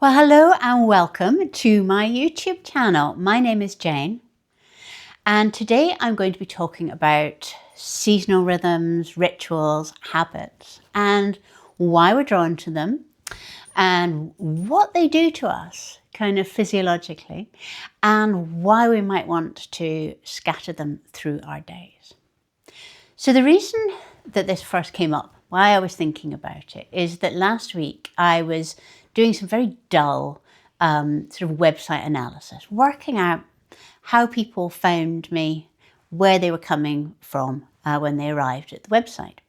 Well, hello and welcome to my YouTube channel. My name is Jane, and today I'm going to be talking about seasonal rhythms, rituals, habits, and why we're drawn to them and what they do to us kind of physiologically and why we might want to scatter them through our days. So the reason that this first came up, why I was thinking about it, is that last week I was doing some very dull sort of website analysis, working out how people found me, where they were coming from when they arrived at the website.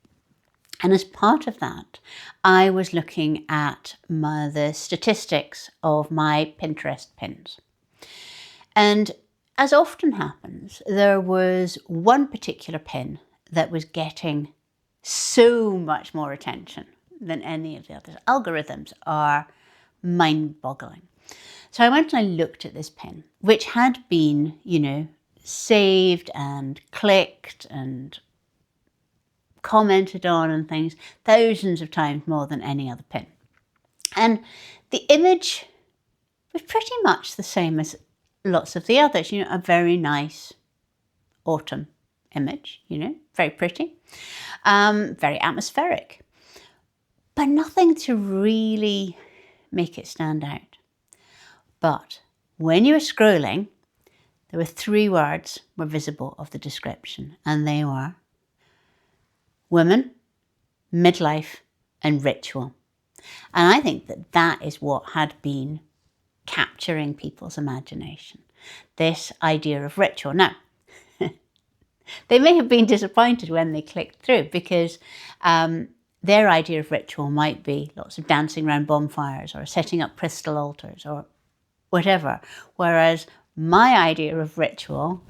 And as part of that, I was looking at the statistics of my Pinterest pins. And as often happens, there was one particular pin that was getting so much more attention than any of the others. Algorithms are mind-boggling. So I went and I looked at this pin, which had been, saved and clicked and commented on and things thousands of times more than any other pin. And the image was pretty much the same as lots of the others, a very nice autumn image, very pretty, very atmospheric, but nothing to really make it stand out. But when you were scrolling, there were 3 words were visible of the description, and they were women, midlife, and ritual. And I think that that is what had been capturing people's imagination, this idea of ritual. Now, they may have been disappointed when they clicked through because their idea of ritual might be lots of dancing around bonfires or setting up crystal altars or whatever. Whereas my idea of ritual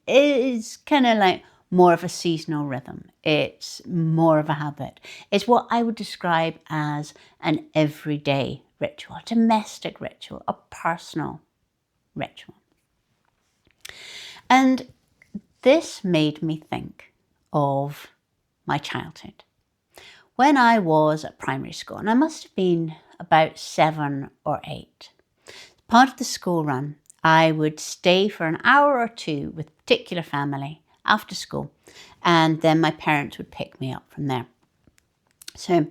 is kind of like more of a seasonal rhythm. It's more of a habit. It's what I would describe as an everyday ritual, a domestic ritual, a personal ritual. And this made me think of my childhood. When I was at primary school, and I must have been about 7 or 8, part of the school run, I would stay for an hour or 2 with a particular family after school, and then my parents would pick me up from there. So there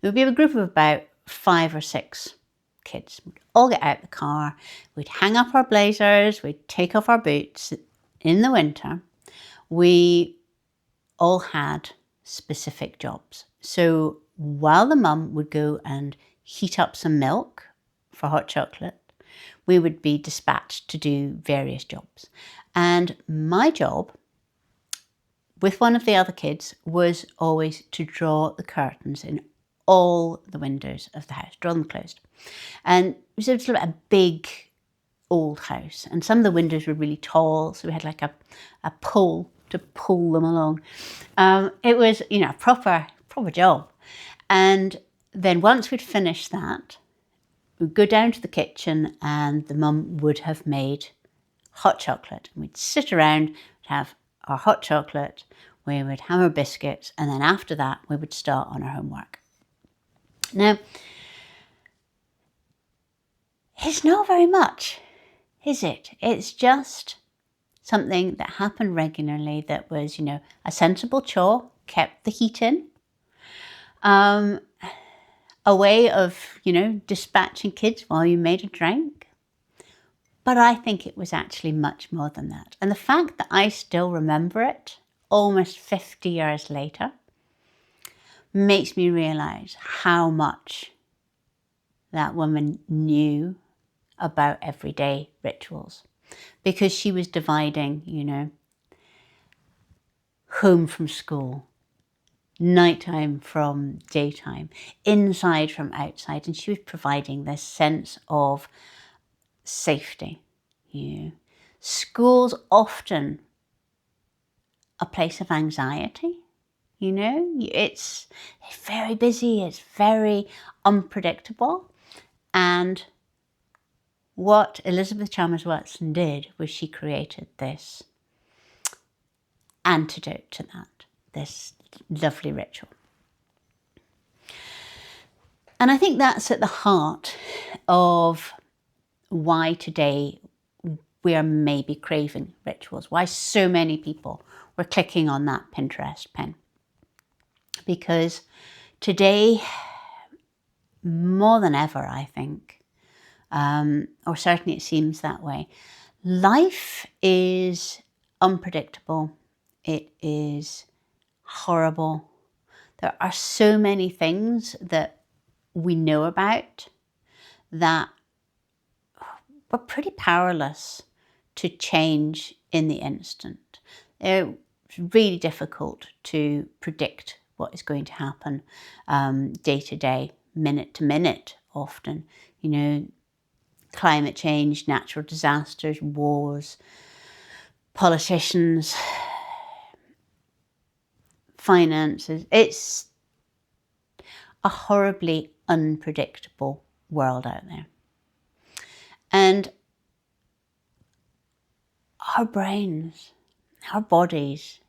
would be a group of about 5 or 6 kids. We'd all get out the car, we'd hang up our blazers, we'd take off our boots. In the winter, we all had specific jobs. So while the mum would go and heat up some milk for hot chocolate, we would be dispatched to do various jobs. And my job with one of the other kids was always to draw the curtains in all the windows of the house, draw them closed. And it was sort of a big old house, and some of the windows were really tall, so we had like a pole to pull them along. It was, a proper job. And then once we'd finished that, we'd go down to the kitchen and the mum would have made hot chocolate. And we'd sit around, have our hot chocolate, we would have our biscuits, and then after that we would start on our homework. Now, it's not very much, is it? It's just something that happened regularly that was, a sensible chore, kept the heat in, a way of, dispatching kids while you made a drink. But I think it was actually much more than that. And the fact that I still remember it almost 50 years later makes me realize how much that woman knew about everyday rituals, because she was dividing, home from school, nighttime from daytime, inside from outside, and she was providing this sense of safety. School's often a place of anxiety. It's very busy, it's very unpredictable. And what Elizabeth Chalmers Watson did was she created this antidote to that, this lovely ritual. And I think that's at the heart of why today we are maybe craving rituals, why so many people were clicking on that Pinterest pin. Because today, more than ever, I think, or certainly it seems that way, life is unpredictable. It is horrible. There are so many things that we know about that we're pretty powerless to change in the instant. It's really difficult to predict what is going to happen day to day, minute to minute often. You know, climate change, natural disasters, wars, politicians, finances. It's a horribly unpredictable world out there. And our brains, our bodies,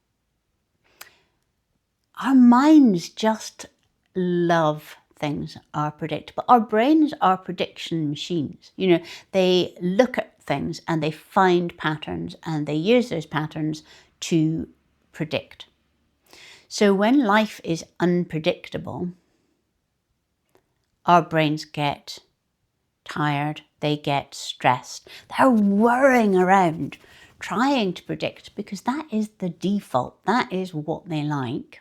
our minds just love things are predictable. Our brains are prediction machines. You know, they look at things and they find patterns and they use those patterns to predict. So when life is unpredictable, our brains get tired, they get stressed, they're worrying around trying to predict because that is the default, that is what they like.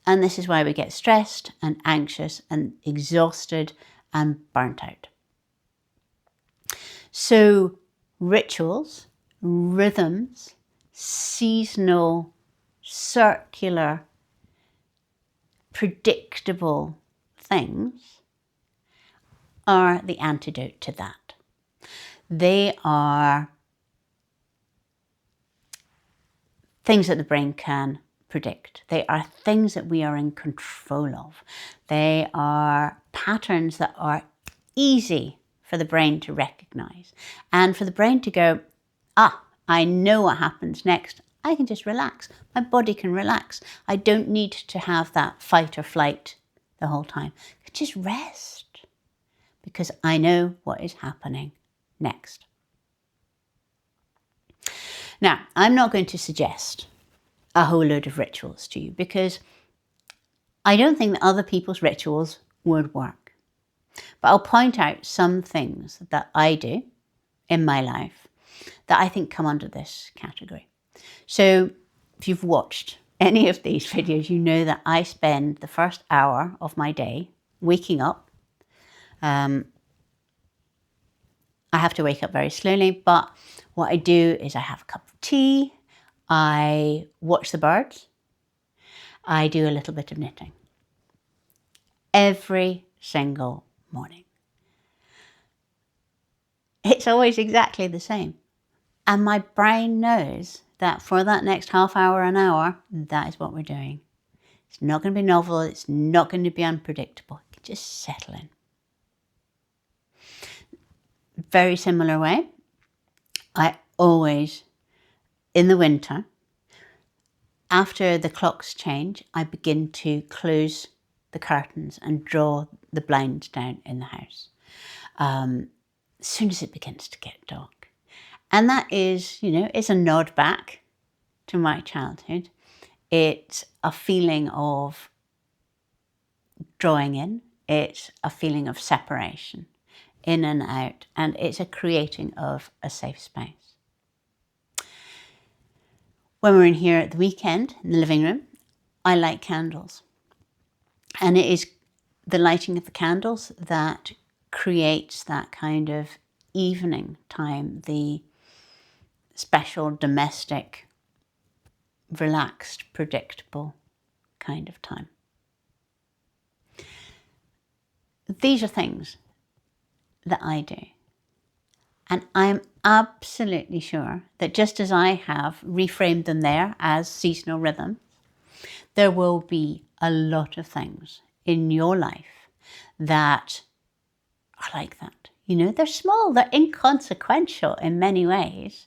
And this is why we get stressed and anxious and exhausted and burnt out. So rituals, rhythms, seasonal, circular, predictable things are the antidote to that. They are things that the brain can predict. They are things that we are in control of. They are patterns that are easy for the brain to recognize and for the brain to go, I know what happens next. I can just relax. My body can relax. I don't need to have that fight or flight the whole time. I can just rest because I know what is happening next. Now, I'm not going to suggest a whole load of rituals to you because I don't think that other people's rituals would work. But I'll point out some things that I do in my life that I think come under this category. So if you've watched any of these videos, you know that I spend the first hour of my day waking up. I have to wake up very slowly, but what I do is I have a cup of tea, I watch the birds, I do a little bit of knitting. Every single morning. It's always exactly the same. And my brain knows that for that next half hour, an hour, that is what we're doing. It's not going to be novel. It's not going to be unpredictable. You can just settle in. Very similar way. I always, in the winter, after the clocks change, I begin to close the curtains and draw the blinds down in the house. As soon as it begins to get dark. And that is, it's a nod back to my childhood. It's a feeling of drawing in. It's a feeling of separation, in and out. And it's a creating of a safe space. When we're in here at the weekend, in the living room, I light candles. And it is the lighting of the candles that creates that kind of evening time, the special, domestic, relaxed, predictable kind of time. These are things that I do. And I'm absolutely sure that just as I have reframed them there as seasonal rhythms, there will be a lot of things in your life that are like that. They're small, they're inconsequential in many ways,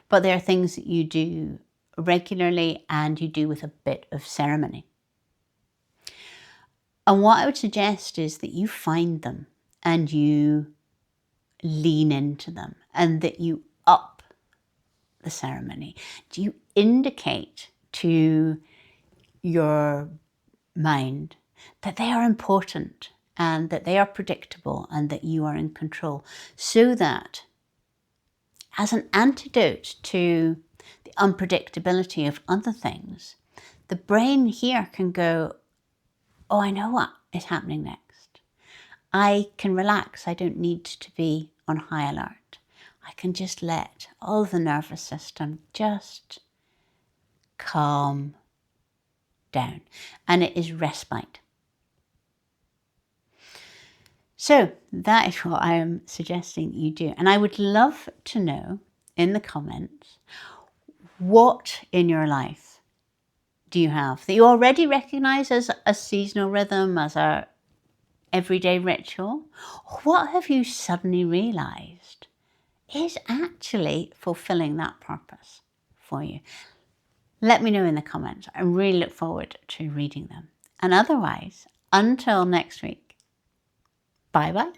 but they're things that you do regularly and you do with a bit of ceremony. And what I would suggest is that you find them and you lean into them, and that you up the ceremony. Do you indicate to your mind that they are important and that they are predictable and that you are in control, so that as an antidote to the unpredictability of other things, the brain here can go, oh, I know what is happening next. I can relax. I don't need to be on high alert. I can just let all the nervous system just calm down. And it is respite. So that is what I am suggesting you do. And I would love to know in the comments, what in your life do you have that you already recognize as a seasonal rhythm, as a everyday ritual? What have you suddenly realized is actually fulfilling that purpose for you? Let me know in the comments. I really look forward to reading them. And otherwise, until next week, bye-bye.